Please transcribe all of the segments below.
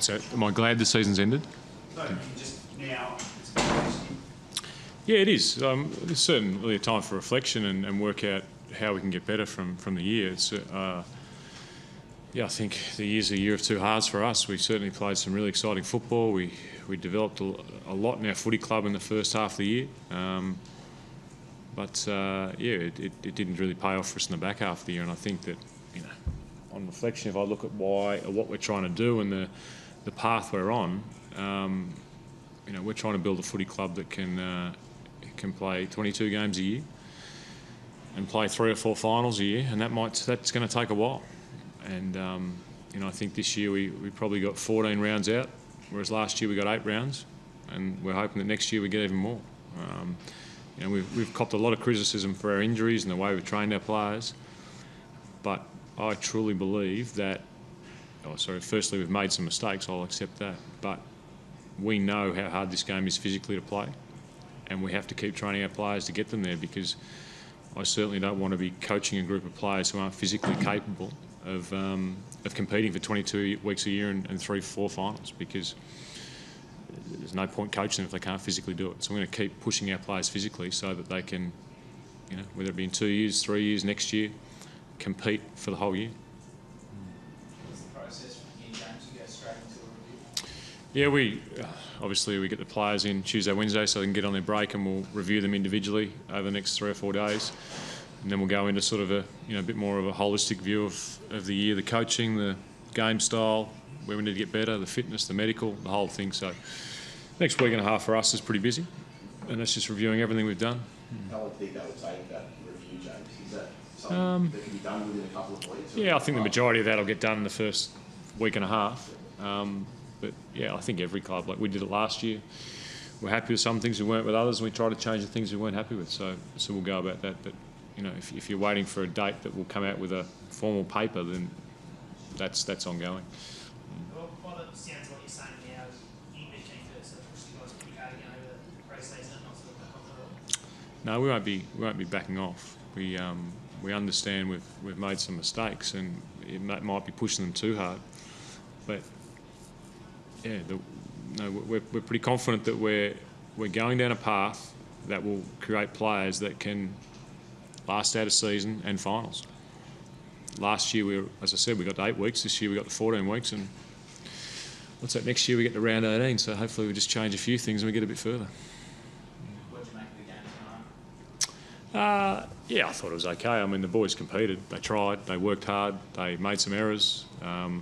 What's that? Am I glad the season's ended? No, just now. Yeah, it is. It's certainly a time for reflection and work out how we can get better from the year. It's, I think the year's a year of two halves for us. We certainly played some really exciting football. We developed a lot in our footy club in the first half of the year. It didn't really pay off for us in the back half of the year. And I think that, on reflection, if I look at what we're trying to do and the path we're on, we're trying to build a footy club that can play 22 games a year and play 3 or 4 finals a year, and that's going to take a while. And I think this year we probably got 14 rounds out, whereas last year we got 8 rounds, and we're hoping that next year we get even more. We've copped a lot of criticism for our injuries and the way we've trained our players, but I truly believe that, firstly we've made some mistakes, I'll accept that, but we know how hard this game is physically to play, and we have to keep training our players to get them there, because I certainly don't want to be coaching a group of players who aren't physically capable of competing for 22 weeks a year and 3 or 4 finals, because there's no point coaching them if they can't physically do it. So we're going to keep pushing our players physically so that they can, whether it be in 2 years, 3 years, next year, compete for the whole year. What's the process from here, James? You go straight into a review? Yeah, we get the players in Tuesday, Wednesday, so they can get on their break, and we'll review them individually over the next 3 or 4 days. And then we'll go into sort of a bit more of a holistic view of the year, the coaching, the game style, where we need to get better, the fitness, the medical, the whole thing. So next week and a half for us is pretty busy, and that's just reviewing everything we've done. How long do you think that will take, that review, James? Is that something that can be done within a couple of weeks? Yeah, I think the majority of that will get done in the first week and a half. But yeah, I think every club, like we did it last year, we're happy with some things, we weren't with others, and we try to change the things we weren't happy with. So we'll go about that. But if you're waiting for a date that will come out with a formal paper, then that's ongoing. Well, by the sounds of what you're saying now, you'd be keen to sort of push the guys pretty hard again over the pre-season and not sort of back off at all? No, we won't be backing off. We understand we've made some mistakes, and it might be pushing them too hard. But yeah, we're pretty confident that we're going down a path that will create players that can last out a season and finals. Last year, as I said, we got 8 weeks. This year we got the 14 weeks, and what's that? Next year we get to round 18. So hopefully we just change a few things and we get a bit further. What did you make of the game tonight? Yeah, I thought it was okay. I mean, the boys competed. They tried. They worked hard. They made some errors. I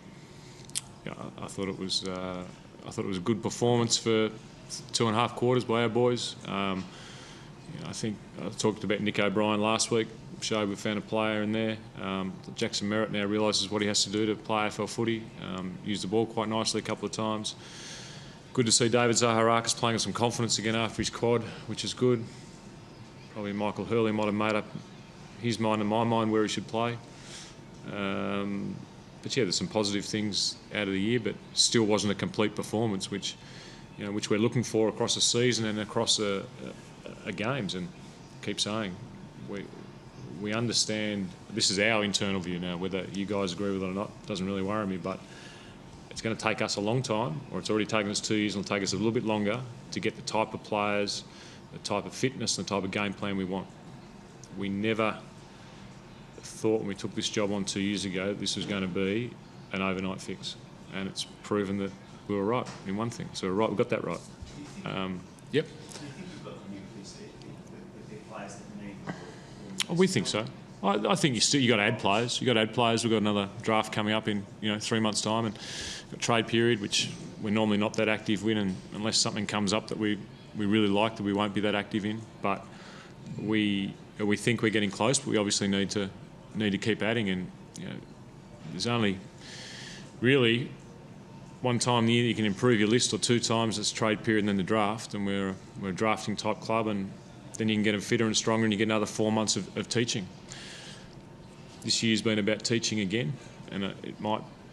thought it was a good performance for 2.5 quarters by our boys. I think I talked about Nick O'Brien last week. Showed we found a player in there. Jackson Merritt now realises what he has to do to play AFL footy. Used the ball quite nicely a couple of times. Good to see David Zaharakis playing with some confidence again after his quad, which is good. Probably Michael Hurley might have made up his mind and my mind where he should play. But yeah, there's some positive things out of the year, but still wasn't a complete performance, which we're looking for across a season and across a games. And keep saying, we understand this is our internal view now. Whether you guys agree with it or not doesn't really worry me, but it's going to take us a long time, or it's already taken us 2 years, and it'll take us a little bit longer to get the type of players, the type of fitness and the type of game plan we want. We never thought when we took this job on 2 years ago that this was going to be an overnight fix, and it's proven that we were right in one thing. So we're right, we got that right. Yep. Do you think you've got the nucleus there with the players that you need? We think so. I think you got to add players. We've got another draft coming up in 3 months' time, and a trade period, which we're normally not that active in, and unless something comes up that we really like, that we won't be that active in. But we think we're getting close, but we obviously need to keep adding. And there's only really one time a year you can improve your list, or 2 times it's trade period and then the draft. And we're a drafting type club, and then you can get them fitter and stronger, and you get another 4 months of teaching. This year's been about teaching again, and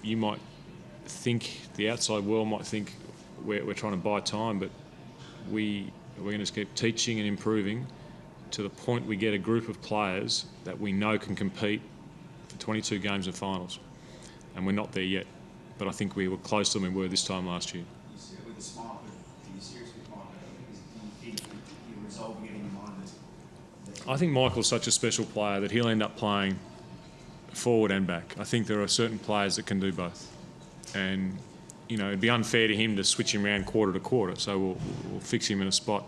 you might think, the outside world might think we're trying to buy time, but we're going to just keep teaching and improving to the point we get a group of players that we know can compete for 22 games and finals, and we're not there yet. but I think we were closer than we were this time last year. You say it with a smile, but are you serious with Mike? Do you think you resolve getting in mind that? I think Michael's such a special player that he'll end up playing forward and back. I think there are certain players that can do both, and it'd be unfair to him to switch him around quarter to quarter. So we'll fix him in a spot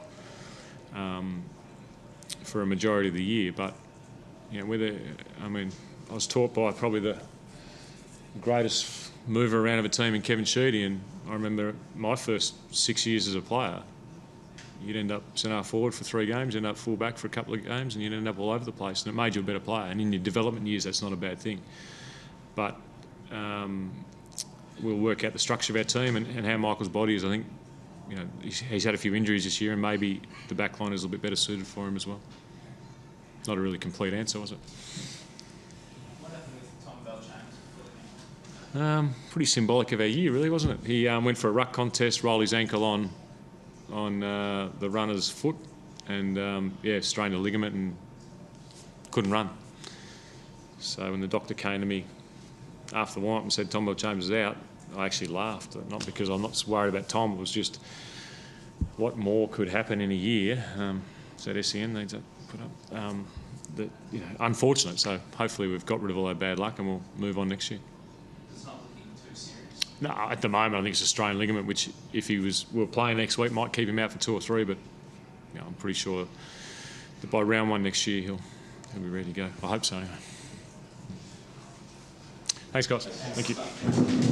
for a majority of the year. But I was taught by probably the greatest mover around of a team in Kevin Sheedy, and I remember my first 6 years as a player, you'd end up centre forward for 3 games, end up full back for a couple of games, and you'd end up all over the place, and it made you a better player. And in your development years, that's not a bad thing. But we'll work out the structure of our team and how Michael's body is. I think he's had a few injuries this year, and maybe the back line is a little bit better suited for him as well. Not a really complete answer, was it? What happened with Tom Bell-James? Pretty symbolic of our year, really, wasn't it? He went for a ruck contest, rolled his ankle on the runner's foot, and strained a ligament and couldn't run. So when the doctor came to me after the warm-up and said Tom Bell-James is out, I actually laughed. Not because I'm not worried about Tom, it was just what more could happen in a year. So that SEN needs to put up. Unfortunate. So hopefully we've got rid of all our bad luck and we'll move on next year. It's not looking too serious. No, at the moment I think it's a strained ligament, which if we were playing next week might keep him out for 2 or 3. But I'm pretty sure that by round 1 next year he'll be ready to go. I hope so. Anyway. Thanks, guys. Thank you.